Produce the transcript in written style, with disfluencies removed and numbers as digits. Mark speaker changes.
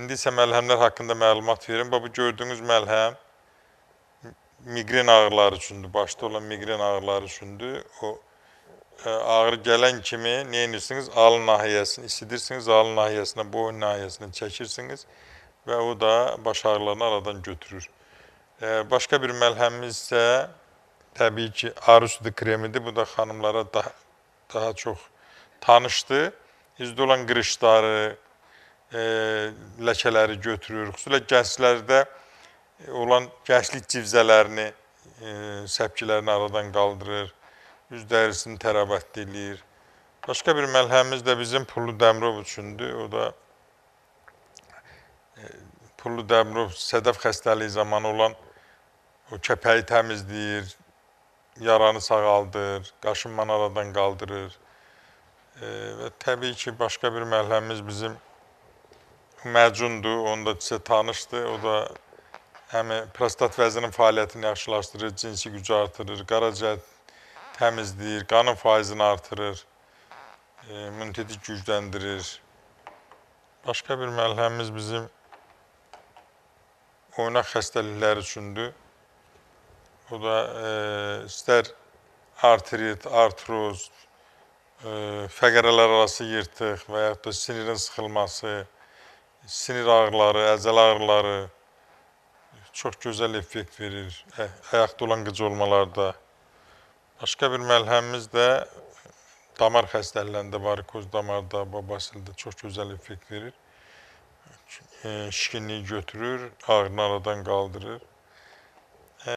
Speaker 1: İndi isə məlhəmlər haqqında məlumat verim. Bu gördüyünüz məlhəm migren ağrıları üçündür. Başda olan migren ağrıları üçündür. O ağrı gələn kimi nə edirsiniz? Alın nahiyəsini isidirsiniz, alın nahiyəsinə, boyun nahiyəsinə çəkirsiniz və o da baş ağrılarını aradan götürür. Başqa bir məlhəmimiz isə təbii ki, arı südü kremidir. Bu da xanımlara daha çox tanışdır. Üzdə olan qırışları, ləkələri götürür. Xüsusilə gənclərdə olan gənclik civzələrini, səpkilərini aradan qaldırır. Yüz dərisini tərəvətli eləyir. Başqa bir məlhəmimiz də bizim Pullu Dəmirov üçündür. O da Pullu Dəmirov sədəf xəstəliyi zamanı olan o kəpəyi təmizləyir, yaranı sağaldır, qaşınmanı aradan qaldırır. Və təbii ki, başqa bir məlhəmimiz bizim məcundur, onu da sizə tanışdır. O da həm prostat vəzinin fəaliyyətini yaxşılaşdırır, cinsi gücü artırır, qaraciyər təmizləyir, qanın faizini artırır, immuniteti gücləndirir. Başqa bir məlhəmimiz bizim oynaq xəstəlikləri üçündür. O da istər artrit, artroz, fəqərələr arası yırtıq və yaxud da sinirin sıxılması, sinir ağrıları, əzələ ağrıları çox gözəl effekt verir ayaqda olan qıcolmalarda. Başqa bir məlhəmimiz də damar xəstəliklərində, varikoz damarda, babasildə çox gözəl effekt verir. Şişkinliyi götürür, ağrını aradan qaldırır.